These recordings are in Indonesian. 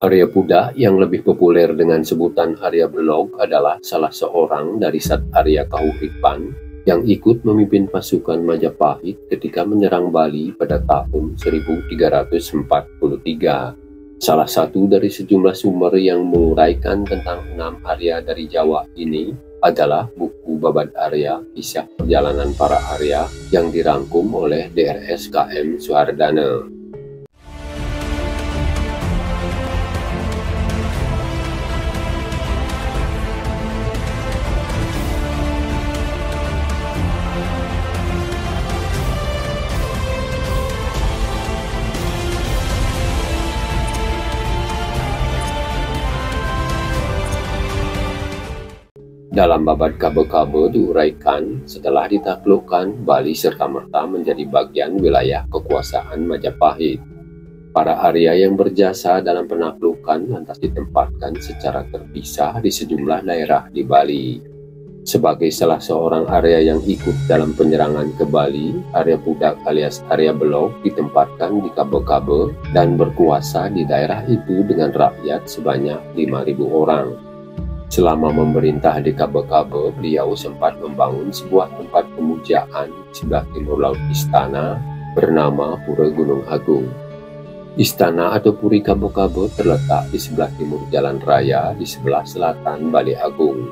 Arya Puda yang lebih populer dengan sebutan Arya Blok adalah salah seorang dari Sat Arya Kahuripan yang ikut memimpin pasukan Majapahit ketika menyerang Bali pada tahun 1343. Salah satu dari sejumlah sumber yang menguraikan tentang 6 Arya dari Jawa ini adalah buku Babad Arya, Kisah Perjalanan Para Arya yang dirangkum oleh Drs KM Suhardana. Dalam Babad Kabe-Kabe diuraikan, setelah ditaklukkan, Bali serta-merta menjadi bagian wilayah kekuasaan Majapahit. Para Arya yang berjasa dalam penaklukan lantas ditempatkan secara terpisah di sejumlah daerah di Bali. Sebagai salah seorang Arya yang ikut dalam penyerangan ke Bali, Arya Pudak alias Arya Blok ditempatkan di Kabe-Kabe dan berkuasa di daerah itu dengan rakyat sebanyak 5.000 orang. Selama memerintah di Kabe-Kabe, beliau sempat membangun sebuah tempat pemujaan di sebelah timur laut istana bernama Pura Gunung Agung. Istana atau Puri Kabe-Kabe terletak di sebelah timur jalan raya di sebelah selatan Bali Agung.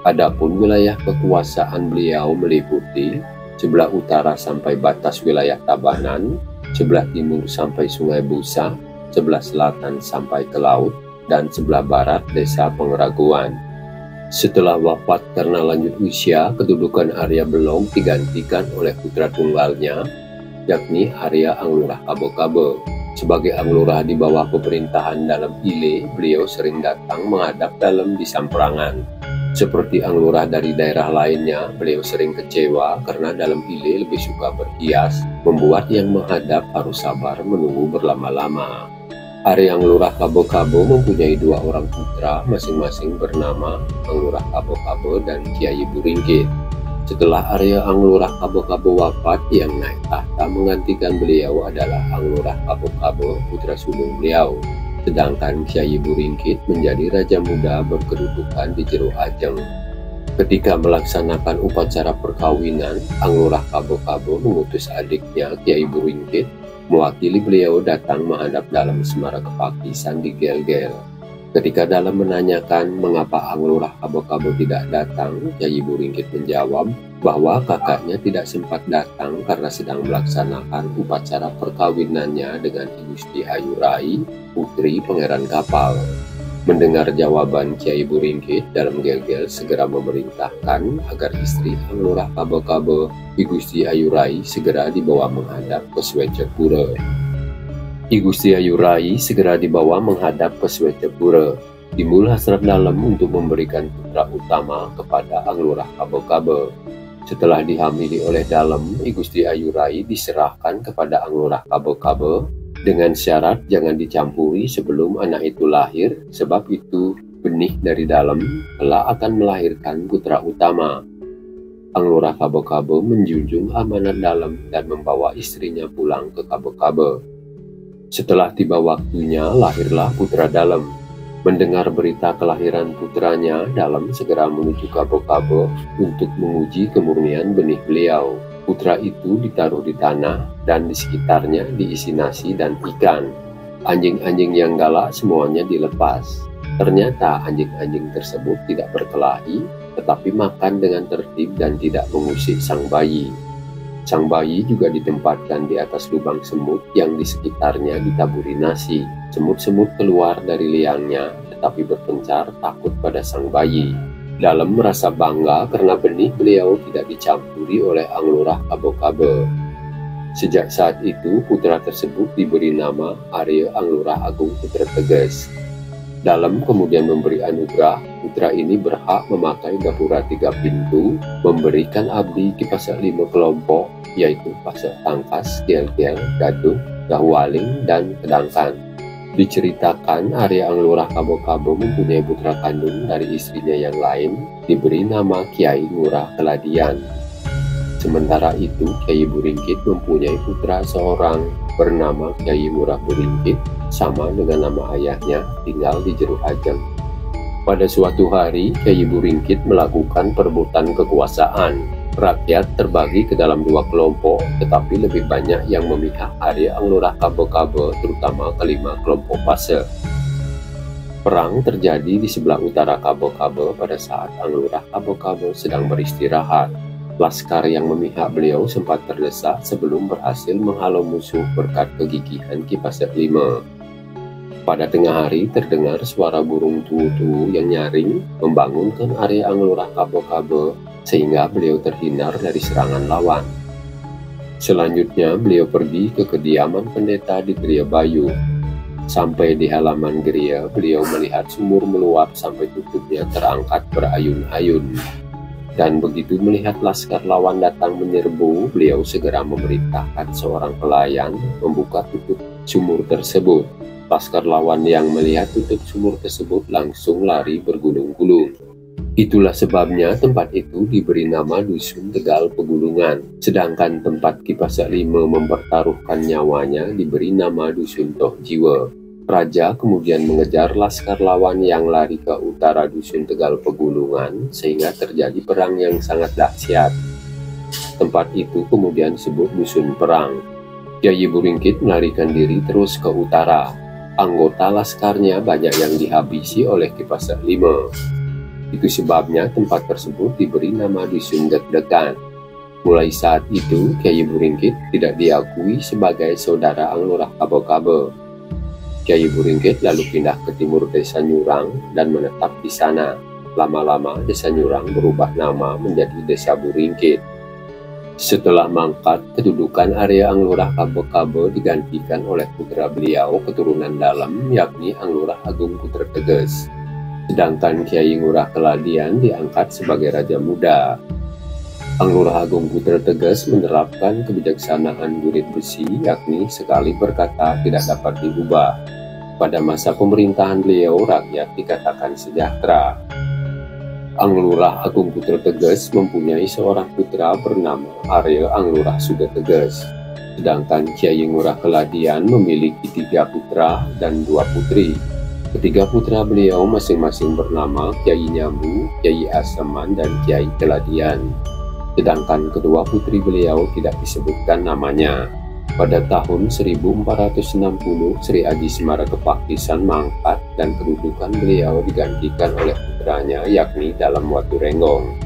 Adapun wilayah kekuasaan beliau meliputi sebelah utara sampai batas wilayah Tabanan, sebelah timur sampai Sungai Busa, sebelah selatan sampai ke laut, dan sebelah barat desa Pengraguan. Setelah wafat karena lanjut usia, kedudukan Arya Blok digantikan oleh putra tunggalnya, yakni Arya Anglurah Kabe-Kabe. Sebagai Anglurah di bawah pemerintahan dalam Ile, beliau sering datang menghadap dalam di Samprangan. Seperti Anglurah dari daerah lainnya, beliau sering kecewa karena dalam Ile lebih suka berhias, membuat yang menghadap harus sabar menunggu berlama-lama. Arya Anglurah Kabe-Kabe mempunyai 2 orang putra, masing-masing bernama Anglurah Kabe-Kabe dan Kyai Buringkit. Setelah Arya Anglurah Kabe-Kabe wafat, yang naik tahta menggantikan beliau adalah Anglurah Kabe-Kabe, putra sulung beliau. Sedangkan Kyai Buringkit menjadi raja muda berkedudukan di Jero Ajeng. Ketika melaksanakan upacara perkawinan, Anglurah Kabe-Kabe mengutus adiknya Kyai Buringkit mewakili beliau datang menghadap dalam Semara Kepakisan di Gel-Gel. Ketika dalam menanyakan mengapa Anglurah Kabe-Kabe tidak datang, Kyai Buringkit menjawab bahwa kakaknya tidak sempat datang karena sedang melaksanakan upacara perkawinannya dengan Gusti Ayu Rai, putri Pangeran Kapal. Mendengar jawaban Kyai Buringkit, dalam Gel-Gel segera memerintahkan agar istri Anglurah Kabe-Kabe, I Gusti Ayu Rai, segera dibawa menghadap ke Swecapura. I Gusti Ayu Rai segera dibawa menghadap ke Swecapura. Timbul hasrat dalam untuk memberikan putra utama kepada Anglurah Kabe-Kabe. Setelah dihamili oleh Dalem, I Gusti Ayu Rai diserahkan kepada Anglurah Kabe-Kabe dengan syarat jangan dicampuri sebelum anak itu lahir, sebab itu benih dari Dalem kelak akan melahirkan putra utama. Anglurah Kabe-Kabe menjunjung amanat Dalem dan membawa istrinya pulang ke Kabe-Kabe. Setelah tiba waktunya, lahirlah putra Dalem. Mendengar berita kelahiran putranya, Dalem segera menuju Kabe-Kabe untuk menguji kemurnian benih beliau. Putra itu ditaruh di tanah dan di sekitarnya diisi nasi dan ikan. Anjing-anjing yang galak semuanya dilepas. Ternyata anjing-anjing tersebut tidak berkelahi, tetapi makan dengan tertib dan tidak mengusik sang bayi. Sang bayi juga ditempatkan di atas lubang semut yang di sekitarnya ditaburi nasi. Semut-semut keluar dari liangnya, tetapi berpencar takut pada sang bayi. Dalem merasa bangga karena benih beliau tidak dicampuri oleh Anglurah Kabe-Kabe. Sejak saat itu, putra tersebut diberi nama Arya Anglurah Agung Putra Teges. Dalem kemudian memberi anugerah, putra ini berhak memakai gapura 3 pintu, memberikan abdi ki pasak 5 kelompok, yaitu pasak Tangkas, Gel-Gel, Gaduh, Gahwaling, dan Kedangkan. Diceritakan Arya Anglurah Kabe-Kabe mempunyai putra kandung dari istrinya yang lain, diberi nama Kyai Ngurah Keladian. Sementara itu, Kyai Buringkit mempunyai putra seorang bernama Kyai Ngurah Buringkit, sama dengan nama ayahnya, tinggal di Jeruk Ajeng. Pada suatu hari, Kyai Buringkit melakukan perebutan kekuasaan. Rakyat terbagi ke dalam dua kelompok, tetapi lebih banyak yang memihak Arya Anglurah Kabe-Kabe, terutama kelima kelompok Pase. Perang terjadi di sebelah utara Kabe-Kabe pada saat Anglurah Kabe-Kabe sedang beristirahat. Laskar yang memihak beliau sempat terdesak sebelum berhasil menghalau musuh berkat kegigihan Ki Pasek V. Pada tengah hari terdengar suara burung tutu yang nyaring membangunkan Arya Anglurah Kabe-Kabe sehingga beliau terhindar dari serangan lawan. Selanjutnya beliau pergi ke kediaman pendeta di Geria Bayu. Sampai di halaman geria, beliau melihat sumur meluap sampai tutupnya terangkat berayun-ayun. Dan begitu melihat laskar lawan datang menyerbu, beliau segera memerintahkan seorang pelayan membuka tutup sumur tersebut. Laskar lawan yang melihat tutup sumur tersebut langsung lari bergulung-gulung. Itulah sebabnya tempat itu diberi nama Dusun Tegal Pegulungan, sedangkan tempat Ki Pasek V mempertaruhkan nyawanya diberi nama Dusun Toh Jiwa. Raja kemudian mengejar laskar lawan yang lari ke utara Dusun Tegal Pegulungan sehingga terjadi perang yang sangat dahsyat. Tempat itu kemudian disebut Dusun Perang. Kyai Buringkit melarikan diri terus ke utara. Anggota laskarnya banyak yang dihabisi oleh Ki Pasek V. Itu sebabnya tempat tersebut diberi nama Dusun Dek-Dekan. Mulai saat itu, Kyai Buringkit tidak diakui sebagai saudara Anglurah Kabe-Kabe. Kyai Buringkit lalu pindah ke timur Desa Nyurang dan menetap di sana. Lama-lama Desa Nyurang berubah nama menjadi Desa Buringkit. Setelah mangkat, kedudukan Arya Anglurah Kabe-Kabe digantikan oleh putra beliau keturunan dalam, yakni Anglurah Agung Putra Teges. Sedangkan Kyai Ngurah Keladian diangkat sebagai Raja Muda. Anglurah Agung Putra Teges menerapkan kebijaksanaan gurit besi, yakni sekali berkata tidak dapat diubah. Pada masa pemerintahan beliau, rakyat dikatakan sejahtera. Anglurah Agung Putra Teges mempunyai seorang putra bernama Arya Anglurah Suda Teges. Sedangkan Kyai Ngurah Keladian memiliki 3 putra dan 2 putri. Ketiga putra beliau masing-masing bernama Kyai Nyambu, Kyai Aseman, dan Kyai Keladian. Sedangkan kedua putri beliau tidak disebutkan namanya. Pada tahun 1460, Sri Aji Semarakepaktisan mangkat dan kedudukan beliau digantikan oleh putranya, yakni Dalam Watu Renggong.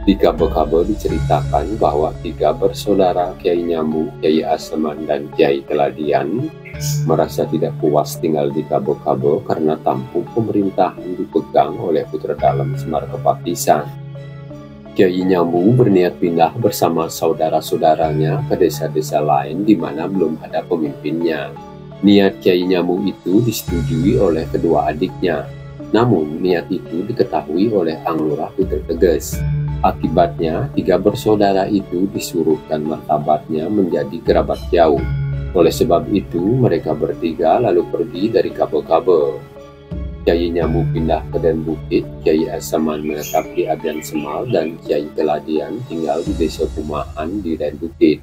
Di Kabe-Kabe diceritakan bahwa 3 bersaudara Kyai Nyambu, Kyai Aseman, dan Kyai Keladian merasa tidak puas tinggal di Kabe-Kabe karena tampuk pemerintahan dipegang oleh putra Dalam Semarakepaktisan. Kyai Nyambu berniat pindah bersama saudara-saudaranya ke desa-desa lain di mana belum ada pemimpinnya. Niat Kyai Nyambu itu disetujui oleh kedua adiknya. Namun niat itu diketahui oleh Anglurah Putra Teges. Akibatnya 3 bersaudara itu disuruhkan martabatnya menjadi kerabat jauh. Oleh sebab itu, mereka bertiga lalu pergi dari Kabe-Kabe. Kyai Nyambu pindah ke Den Bukit, Kyai Aseman menetap di Abian Semal, dan Kyai Keladian tinggal di Desa Kumahan di Den Bukit.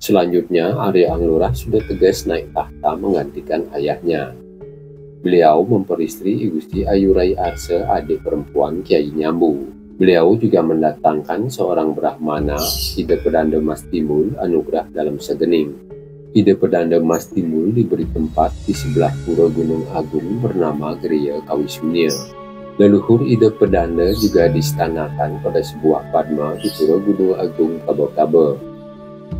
Selanjutnya, Arya Anglurah Suda Teges naik tahta menggantikan ayahnya. Beliau memperistri I Gusti Ayu Rai Arse, adik perempuan Kyai Nyambu. Beliau juga mendatangkan seorang Brahmana, Ide Pedanda Mas Timbul, anugerah dalam segening. Ide Pedanda Mas Timbul diberi tempat di sebelah pura Gunung Agung bernama Geria Kawisunia. Leluhur Ide Pedanda juga diistanakan pada sebuah padma di pura Gunung Agung Kabe-Kabe.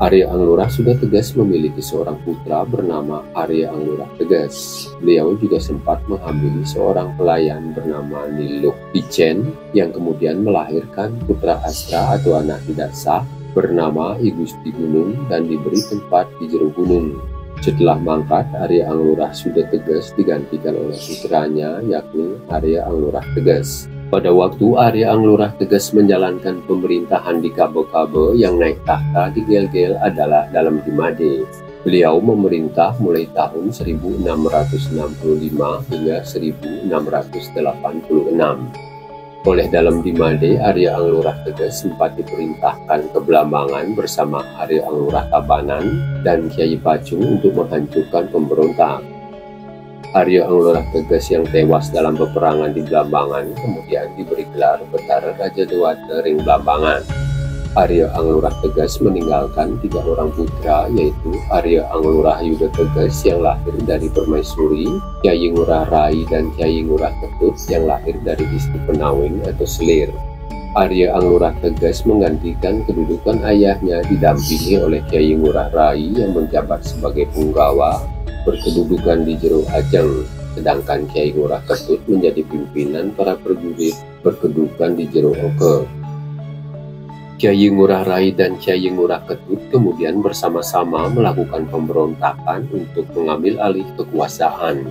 Arya Anglurah Suda Teges memiliki seorang putra bernama Arya Anglurah Teges. Beliau juga sempat menghamili seorang pelayan bernama Niluk Picen yang kemudian melahirkan putra Astra atau anak tidak sah bernama I Gusti Gunung dan diberi tempat di jero gunung. Setelah mangkat, Arya Anglurah Suda Teges digantikan oleh putranya, yakni Arya Anglurah Teges. Pada waktu Arya Anglurah Teges menjalankan pemerintahan di Kabe-Kabe, yang naik tahta di Gel-Gel adalah Dalam Dimade. Beliau memerintah mulai tahun 1665 hingga 1686. Oleh Dalem Dimade, Arya Anglurah Teges sempat diperintahkan ke Blambangan bersama Arya Anglurah Tabanan dan Kyai Pacung untuk menghancurkan pemberontak. Arya Anglurah Teges yang tewas dalam peperangan di Blambangan kemudian diberi gelar Betara Raja Dewata Ring Blambangan. Arya Anglurah Teges meninggalkan 3 orang putra, yaitu Arya Anglurah Yuda Teges yang lahir dari Permaisuri, Kyai Ngurah Rai dan Kyai Ngurah Ketut yang lahir dari istri Penawing atau Selir. Arya Anglurah Teges menggantikan kedudukan ayahnya didampingi oleh Kyai Ngurah Rai yang menjabat sebagai punggawa berkedudukan di Jero Ajeng, sedangkan Kyai Ngurah Ketut menjadi pimpinan para prajurit berkedudukan di Jero Oke. Kyai Ngurah Rai dan Kyai Ngurah Ketut kemudian bersama-sama melakukan pemberontakan untuk mengambil alih kekuasaan.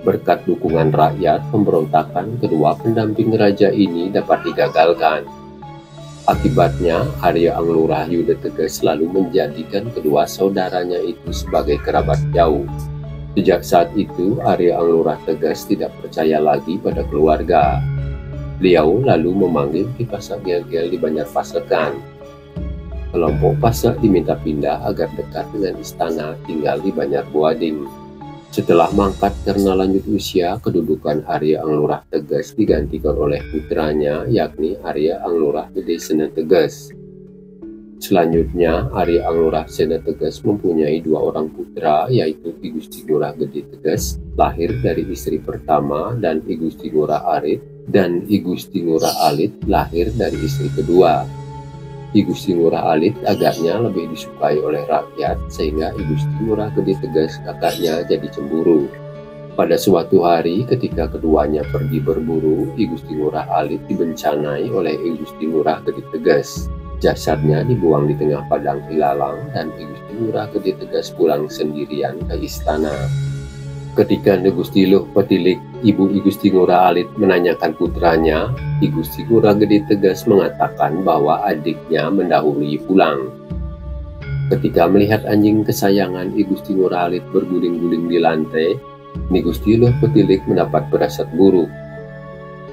Berkat dukungan rakyat, pemberontakan kedua pendamping raja ini dapat digagalkan. Akibatnya, Arya Anglurah Yuda Teges selalu menjadikan kedua saudaranya itu sebagai kerabat jauh. Sejak saat itu, Arya Anglurah Teges tidak percaya lagi pada keluarga. Beliau lalu memanggil Ki Pasak Gel-Gel di Banjarpasekan. Kelompok Pasak diminta pindah agar dekat dengan istana, tinggal di Banjarbuading. Setelah mangkat karena lanjut usia, kedudukan Arya Anglurah Teges digantikan oleh putranya, yakni Arya Anglurah Gede Sena Teges. Selanjutnya, Arya Anglurah Sena Teges mempunyai 2 orang putra, yaitu I Gusti Ngurah Gede Teges, lahir dari istri pertama, dan I Gusti Ngurah Arit, dan I Gusti Ngurah Alit, lahir dari istri kedua. I Gusti Ngurah Alit agaknya lebih disukai oleh rakyat, sehingga I Gusti Ngurah Gede Teges kakaknya jadi cemburu. Pada suatu hari ketika keduanya pergi berburu, I Gusti Ngurah Alit dibencanai oleh I Gusti Ngurah Gede Teges. Jasadnya dibuang di tengah padang ilalang dan I Gusti Ngurah Gede Teges pulang sendirian ke istana. Ketika Nyi Gusti Luh Petilik, ibu I Gusti Ngurah Alit menanyakan putranya, I Gusti Ngurah Gede Teges mengatakan bahwa adiknya mendahului pulang. Ketika melihat anjing kesayangan I Gusti Ngurah Alit berguling-guling di lantai, Nyi Gusti Luh Petilik mendapat firasat buruk.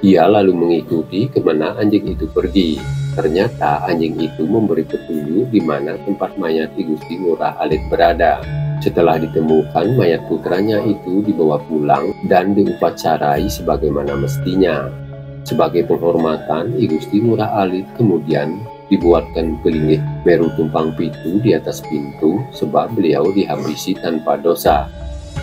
Ia lalu mengikuti kemana anjing itu pergi. Ternyata anjing itu memberi petunjuk di mana tempat mayat I Gusti Ngurah Alit berada. Setelah ditemukan, mayat putranya itu dibawa pulang dan diupacarai sebagaimana mestinya. Sebagai penghormatan, I Gusti Ngurah Alit kemudian dibuatkan pelinggih Meru Tumpang Pitu di atas pintu sebab beliau dihabisi tanpa dosa.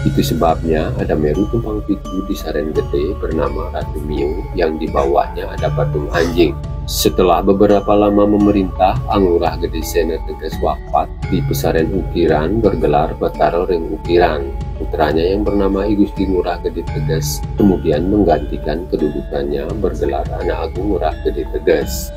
Itu sebabnya ada Meru Tumpang Pitu di Saren Gede bernama Ratu Miu yang di bawahnya ada patung anjing. Setelah beberapa lama memerintah, Anglurah Gede Sena Teges wafat di pesarian Ukiran bergelar Betara Ring Ukiran. Putranya yang bernama I Gusti Ngurah Gede Teges kemudian menggantikan kedudukannya bergelar Anak Agung Ngurah Gede Teges.